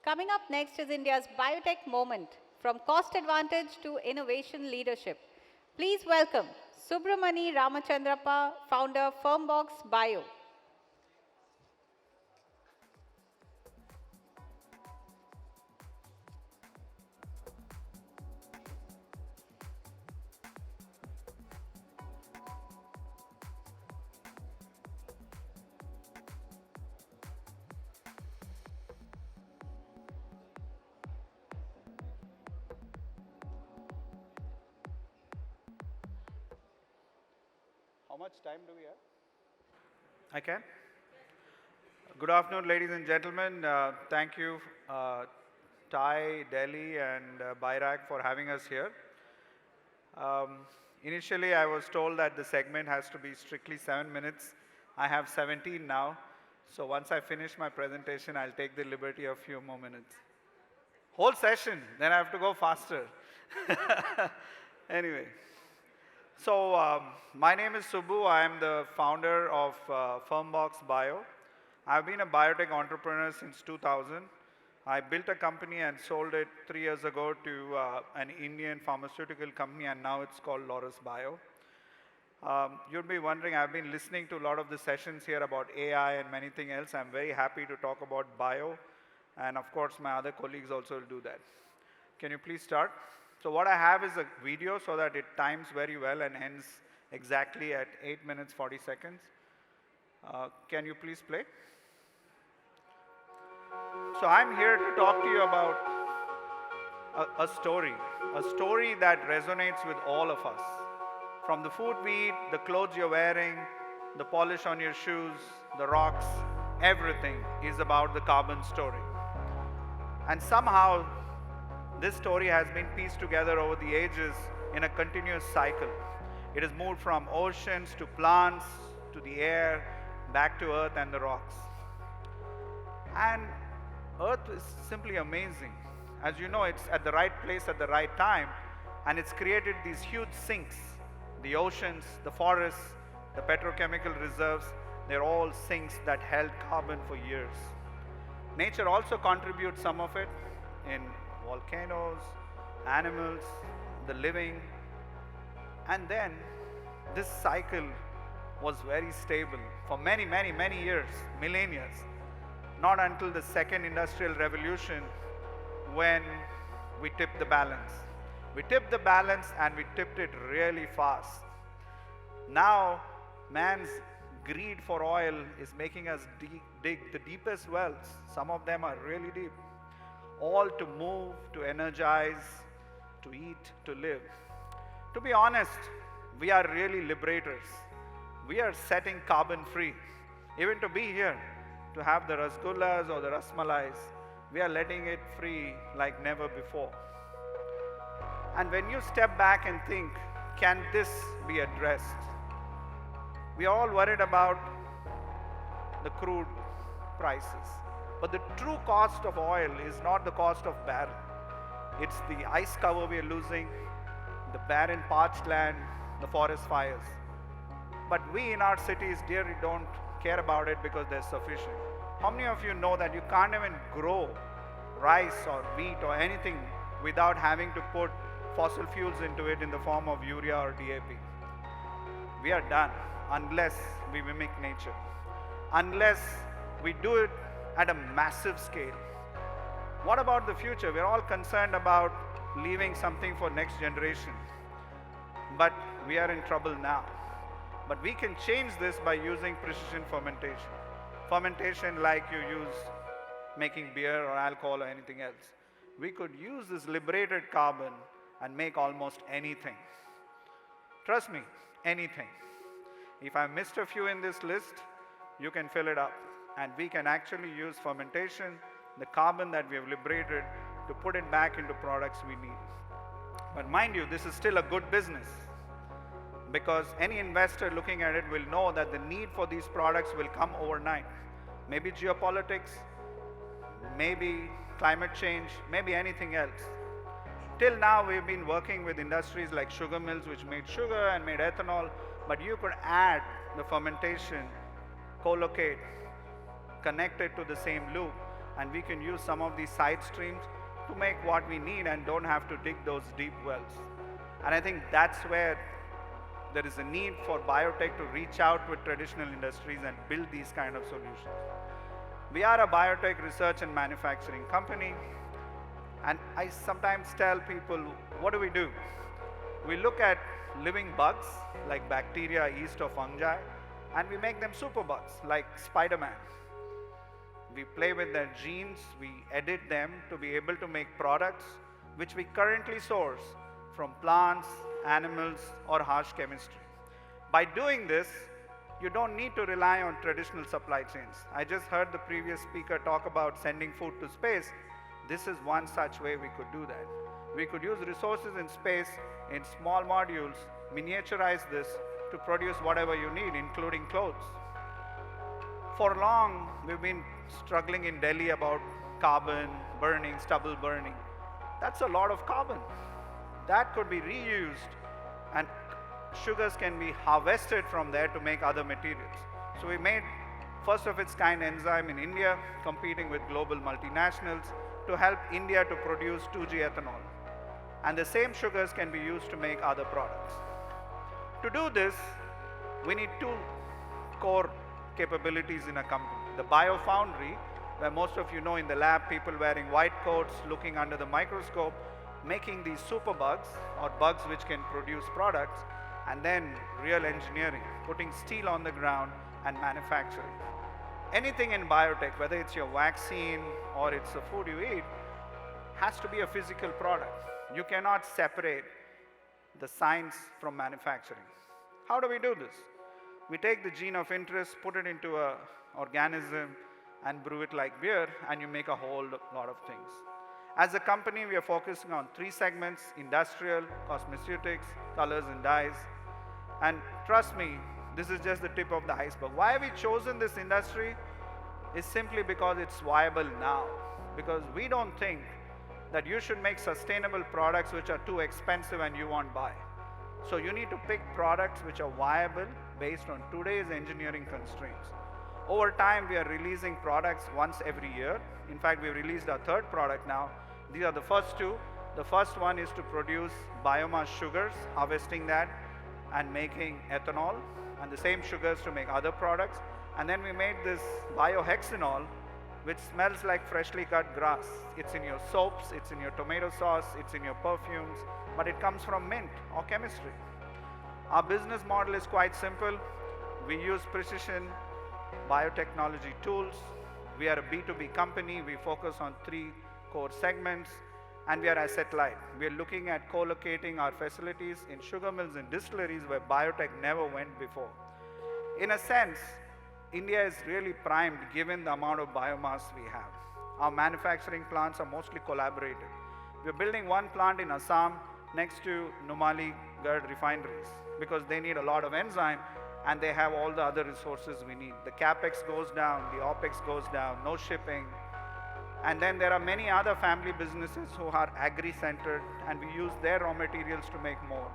Coming up next is India's biotech moment, from cost advantage to innovation leadership. Please welcome Subramani Ramachandrappa, founder FermBox Bio. How much time do we have? I can? Good afternoon, ladies and gentlemen. Thank you, Thai, Delhi, and Biotech for having us here. Initially, I was told that the segment has to be strictly 7 minutes. I have 17 now. So once I finish my presentation, I'll take the liberty of a few more minutes. Whole session, then I have to go faster. Anyway. So my name is Subbu. I am the founder of FermBox Bio. I've been a biotech entrepreneur since 2000. I built a company and sold it 3 years ago to an Indian pharmaceutical company, and now it's called Laurus Bio. You'll be wondering, I've been listening to a lot of the sessions here about AI and many things else. I'm very happy to talk about bio, and of course my other colleagues also will do that. Can you please start? So what I have is a video so that it times very well and ends exactly at 8 minutes 40 seconds. Can you please play? So I'm here to talk to you about a story that resonates with all of us. From the food we eat, the clothes you're wearing, the polish on your shoes, the rocks, everything is about the carbon story. And somehow, this story has been pieced together over the ages in a continuous cycle. It has moved from oceans to plants, to the air, back to earth and the rocks. And earth is simply amazing. As you know, it's at the right place at the right time, and it's created these huge sinks. The oceans, the forests, the petrochemical reserves, they're all sinks that held carbon for years. Nature also contributes some of it in volcanoes, animals, the living. And then this cycle was very stable for many, many, many years, millennia. Not until the second industrial revolution when we tipped the balance. We tipped the balance and we tipped it really fast. Now, man's greed for oil is making us dig the deepest wells. Some of them are really deep. All to move, to energize, to eat, to live. To be honest, we are really liberators. We are setting carbon free. Even to be here, to have the rasgullas or the rasmalais, we are letting it free like never before. And when you step back and think, can this be addressed? We are all worried about the crude prices. But the true cost of oil is not the cost of barrel. It's the ice cover we are losing, the barren parched land, the forest fires. But we in our cities dearly don't care about it because they're sufficient. How many of you know that you can't even grow rice or wheat or anything without having to put fossil fuels into it in the form of urea or DAP? We are done unless we mimic nature, unless we do it at a massive scale. What about the future? We're all concerned about leaving something for next generation. But we are in trouble now. But we can change this by using precision fermentation. Fermentation like you use making beer or alcohol or anything else. We could use this liberated carbon and make almost anything. Trust me, anything. If I missed a few in this list, you can fill it up. And we can actually use fermentation, the carbon that we have liberated, to put it back into products we need. But mind you, this is still a good business, because any investor looking at it will know that the need for these products will come overnight. Maybe geopolitics, maybe climate change, maybe anything else. Till now, we've been working with industries like sugar mills, which made sugar and made ethanol, but you could add the fermentation, co-locate, connect it to the same loop, and we can use some of these side streams to make what we need and don't have to dig those deep wells. And I think that's where there is a need for biotech to reach out with traditional industries and build these kind of solutions. We are a biotech research and manufacturing company, and I sometimes tell people, what do? We look at living bugs like bacteria, yeast, or fungi, and we make them superbugs like Spider-Man. We play with their genes, we edit them to be able to make products which we currently source from plants, animals, or harsh chemistry. By doing this, you don't need to rely on traditional supply chains. I just heard the previous speaker talk about sending food to space. This is one such way we could do that. We could use resources in space in small modules, miniaturize this to produce whatever you need, including clothes. For long, we've been struggling in Delhi about carbon burning, stubble burning. That's a lot of carbon. That could be reused, and sugars can be harvested from there to make other materials. So we made first of its kind enzyme in India, competing with global multinationals to help India to produce 2G ethanol. And the same sugars can be used to make other products. To do this, we need two core capabilities in a company. The biofoundry, where most of you know in the lab, people wearing white coats, looking under the microscope, making these superbugs or bugs which can produce products, and then real engineering, putting steel on the ground and manufacturing. Anything in biotech, whether it's your vaccine or it's the food you eat, has to be a physical product. You cannot separate the science from manufacturing. How do we do this? We take the gene of interest, put it into an organism, and brew it like beer, and you make a whole lot of things. As a company, we are focusing on 3 segments: industrial, cosmeceutics, colors and dyes. And trust me, this is just the tip of the iceberg. Why have we chosen this industry? Is simply because it's viable now. Because we don't think that you should make sustainable products which are too expensive and you won't buy. So you need to pick products which are viable based on today's engineering constraints. Over time, we are releasing products once every year. In fact, we released our 3rd product now. These are the first 2. The first one is to produce biomass sugars, harvesting that and making ethanol, and the same sugars to make other products. And then we made this biohexanol, which smells like freshly cut grass. It's in your soaps, it's in your tomato sauce, it's in your perfumes, but it comes from mint or chemistry. Our business model is quite simple. We use precision biotechnology tools. We are a B2B company. We focus on 3 core segments, and we are asset light. We are looking at co-locating our facilities in sugar mills and distilleries where biotech never went before. In a sense, India is really primed given the amount of biomass we have. Our manufacturing plants are mostly collaborative. We're building one plant in Assam next to Numaligarh refineries because they need a lot of enzyme and they have all the other resources we need. The capex goes down, the opex goes down, no shipping. And then there are many other family businesses who are agri-centered, and we use their raw materials to make more.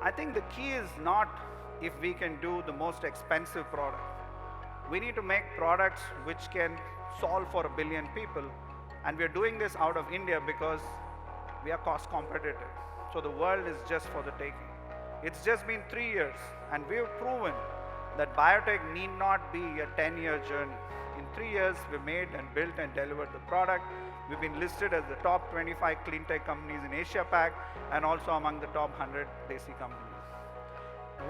I think the key is not if we can do the most expensive product. We need to make products which can solve for 1 billion people, and we are doing this out of India because we are cost competitive. So the world is just for the taking. It's just been 3 years, and we have proven that biotech need not be a 10-year journey. In 3 years, we made and built and delivered the product. We've been listed as the top 25 clean tech companies in Asia Pac and also among the top 100 Desi companies.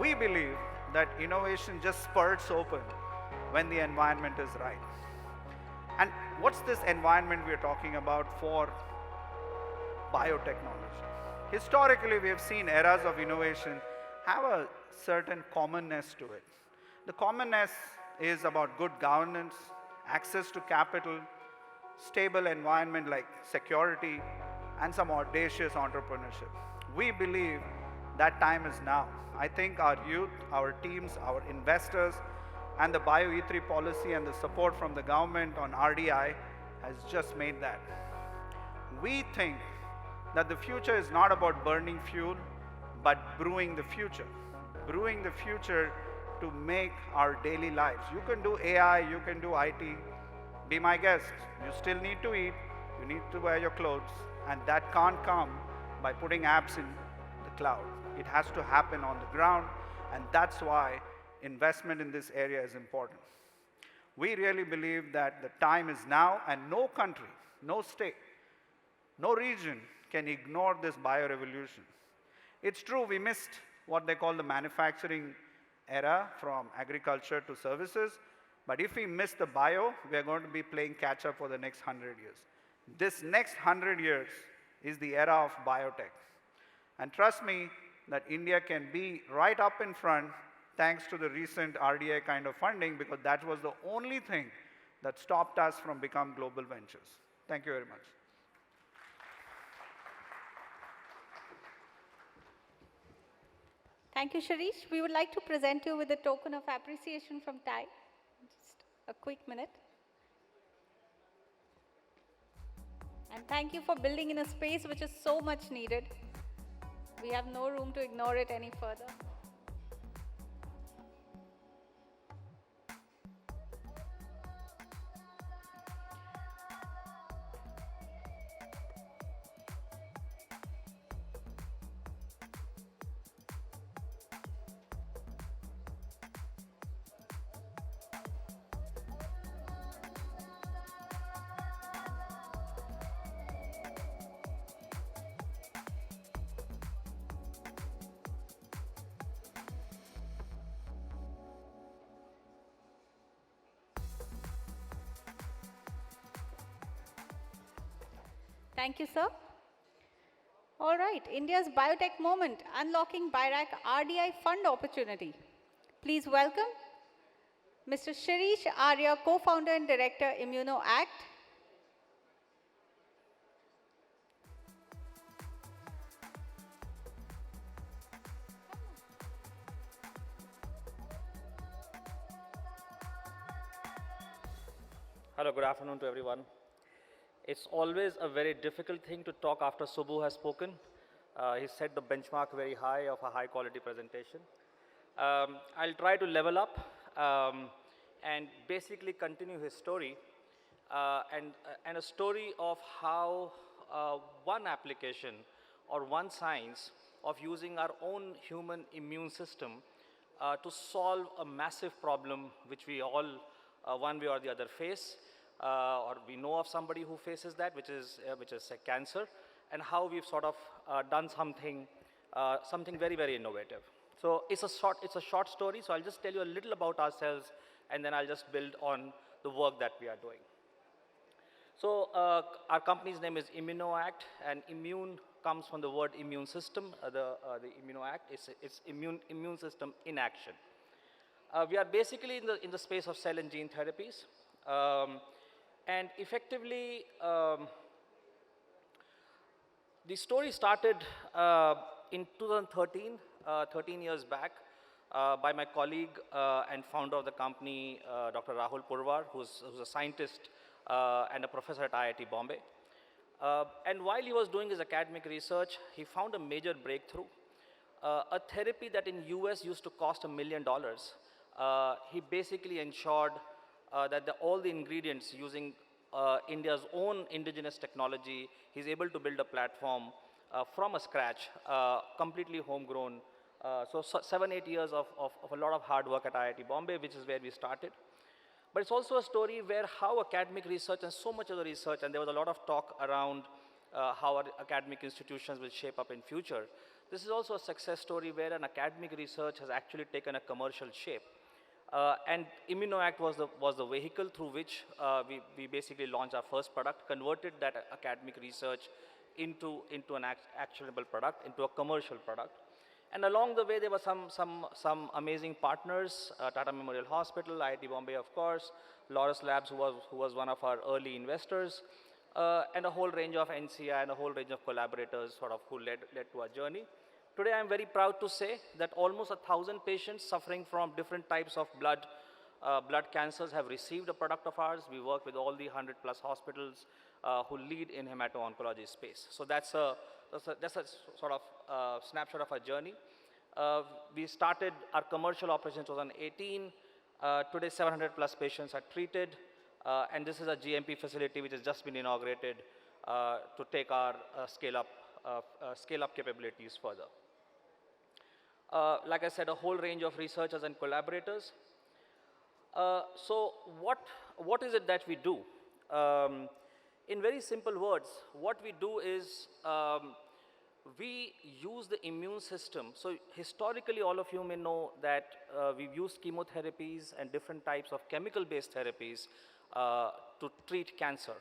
We believe that innovation just spurts open when the environment is right. And what's this environment we're talking about for biotechnology? Historically, we have seen eras of innovation have a certain commonness to it. The commonness is about good governance, access to capital, stable environment like security, and some audacious entrepreneurship. We believe that time is now. I think our youth, our teams, our investors, and the Bio E3 policy and the support from the government on RDI has just made that. We think that the future is not about burning fuel, but brewing the future. Brewing the future to make our daily lives. You can do AI, you can do IT, be my guest. You still need to eat, you need to wear your clothes, and that can't come by putting apps in the cloud. It has to happen on the ground, and that's why investment in this area is important. We really believe that the time is now, and no country, no state, no region can ignore this bio-revolution. It's true, we missed what they call the manufacturing era from agriculture to services, but if we miss the bio, we are going to be playing catch up for the next 100 years. This next 100 years is the era of biotech. And trust me that India can be right up in front thanks to the recent RDI kind of funding, because that was the only thing that stopped us from becoming global ventures. Thank you very much. Thank you, Shirish. We would like to present you with a token of appreciation from TAI. Just a quick minute. And thank you for building in a space which is so much needed. We have no room to ignore it any further. Thank you, sir. All right, India's biotech moment, unlocking BIRAC RDI fund opportunity. Please welcome Mr. Shirish Arya, co-founder and director, ImmunoACT. Hello, good afternoon to everyone. It's always a very difficult thing to talk after Subbu has spoken. He set the benchmark very high of a high quality presentation. I'll try to level up and basically continue his story and a story of how one application or one science of using our own human immune system to solve a massive problem which we all one way or the other face, or we know of somebody who faces that, which is cancer, and how we've sort of done something very, very innovative. So it's a short story, so I'll just tell you a little about ourselves, and then I'll just build on the work that we are doing. So our company's name is ImmunoACT, and immune comes from the word immune system. The ImmunoACT, it's immune system in action. We are basically in the space of cell and gene therapies. And effectively, the story started in 2013, 13 years back, by my colleague and founder of the company, Dr. Rahul Purwar, who's a scientist and a professor at IIT Bombay. And while he was doing his academic research, he found a major breakthrough. A therapy that in US used to cost $1 million. He basically ensured that all the ingredients using India's own indigenous technology, he's able to build a platform from a scratch, completely homegrown. So 7-8 years of a lot of hard work at IIT Bombay, which is where we started. But it's also a story where how academic research and so much of the research, and there was a lot of talk around how our academic institutions will shape up in future. This is also a success story where an academic research has actually taken a commercial shape. And ImmunoACT was the vehicle through which we basically launched our first product, converted that academic research into an actionable product, into a commercial product. And along the way, there were some amazing partners, Tata Memorial Hospital, IIT Bombay, of course, Laurus Labs, who was one of our early investors, and a whole range of NCI and a whole range of collaborators sort of who led to our journey. Today, I'm very proud to say that almost 1,000 patients suffering from different types of blood cancers have received a product of ours. We work with all the 100+ hospitals who lead in hemato-oncology space. So that's a sort of snapshot of our journey. We started our commercial operations in 2018. Today, 700+ patients are treated. And this is a GMP facility which has just been inaugurated to take our scale-up capabilities further. Like I said, a whole range of researchers and collaborators. So what is it that we do? In very simple words, what we do is we use the immune system. So historically, all of you may know that we've used chemotherapies and different types of chemical-based therapies to treat cancer.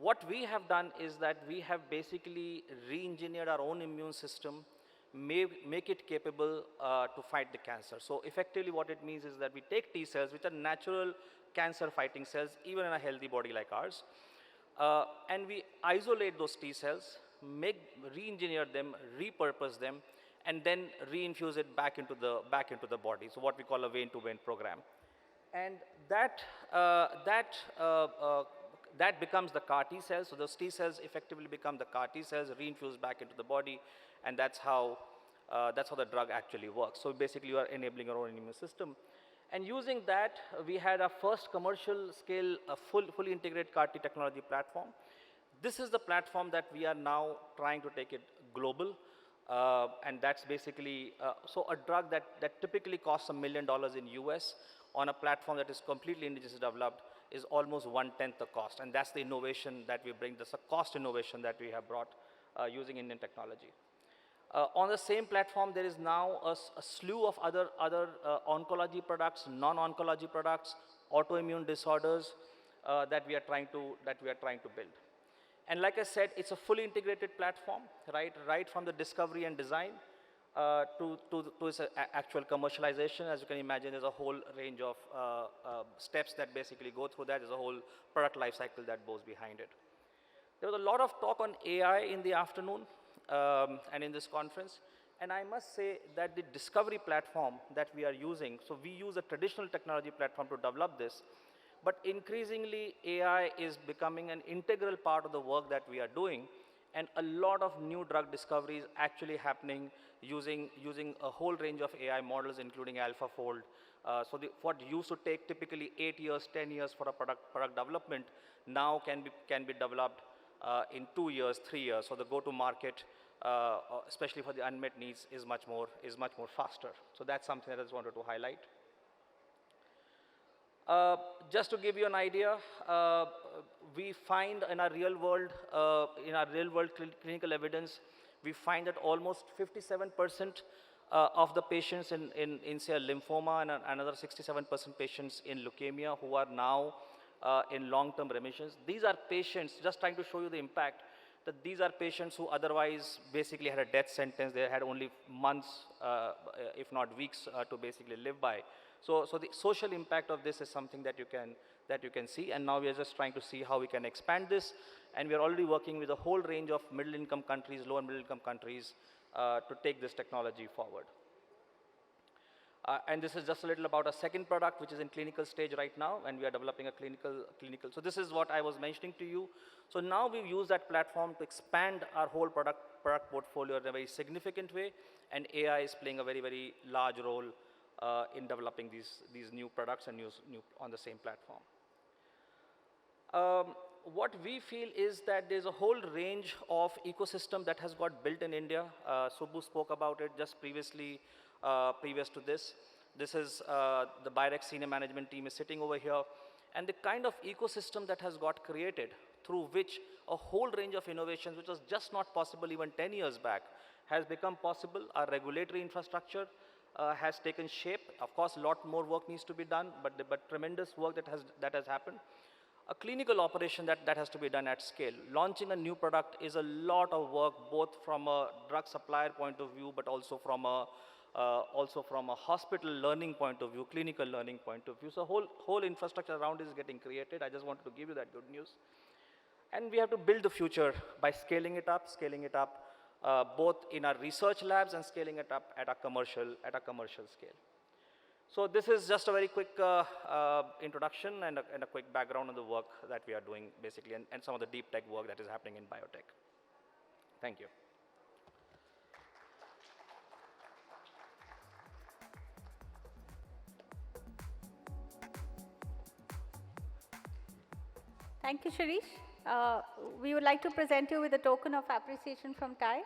What we have done is that we have basically re-engineered our own immune system, make it capable to fight the cancer. So effectively what it means is that we take T cells, which are natural cancer fighting cells, even in a healthy body like ours, and we isolate those T cells, re-engineer them, repurpose them, and then reinfuse it back into the body. So what we call a vein-to-vein program. And that becomes the CAR T cells. So those T cells effectively become the CAR T cells, reinfused back into the body, and that's how the drug actually works. So basically, you are enabling your own immune system. And using that, we had our first commercial scale, fully integrated CAR T technology platform. This is the platform that we are now trying to take it global. And that's basically, so a drug that typically costs $1 million in US on a platform that is completely indigenously developed is almost 1/10 the cost. And that's the innovation that we bring, that's a cost innovation that we have brought using Indian technology. On the same platform, there is now a slew of other oncology products, non-oncology products, autoimmune disorders that we are trying to build. And like I said, it's a fully integrated platform, right from the discovery and design to its actual commercialization. As you can imagine, there's a whole range of steps that basically go through that. There's a whole product life cycle that goes behind it. There was a lot of talk on AI in the afternoon and in this conference. And I must say that the discovery platform that we are using, so we use a traditional technology platform to develop this, but increasingly AI is becoming an integral part of the work that we are doing, and a lot of new drug discoveries actually happening using a whole range of AI models, including AlphaFold. So what used to take typically 8 years, 10 years for a product development now can be developed in 2 years, 3 years. So the go-to-market, especially for the unmet needs, is much more faster. So that's something that I just wanted to highlight. Just to give you an idea, we find in our real world clinical evidence, we find that almost 57% of the patients in say lymphoma and another 67% patients in leukemia who are now in long-term remissions. These are patients, just trying to show you the impact, that these are patients who otherwise basically had a death sentence. They had only months, if not weeks, to basically live by. So the social impact of this is something that you can see, and now we are just trying to see how we can expand this, and we are already working with a whole range of middle-income countries, low and middle-income countries to take this technology forward. And this is just a little about a second product, which is in clinical stage right now, and we are developing a clinical. So this is what I was mentioning to you. So now we've used that platform to expand our whole product portfolio in a very significant way, and AI is playing a very, very large role in developing these new products and new on the same platform. What we feel is that there's a whole range of ecosystem that has got built in India. Subbu spoke about it just previously, previous to this. This is the Biotech senior management team is sitting over here, and the kind of ecosystem that has got created through which a whole range of innovations, which was just not possible even 10 years back, has become possible. Our regulatory infrastructure has taken shape. Of course, a lot more work needs to be done, but tremendous work that has happened. A clinical operation that has to be done at scale. Launching a new product is a lot of work, both from a drug supplier point of view, but also from a hospital learning point of view, clinical learning point of view. So whole infrastructure around is getting created. I just wanted to give you that good news. And we have to build the future by scaling it up, both in our research labs and scaling it up at a commercial scale. So this is just a very quick introduction and a quick background on the work that we are doing basically, and some of the deep tech work that is happening in biotech. Thank you. Thank you, Shirish. We would like to present you with a token of appreciation from TAI.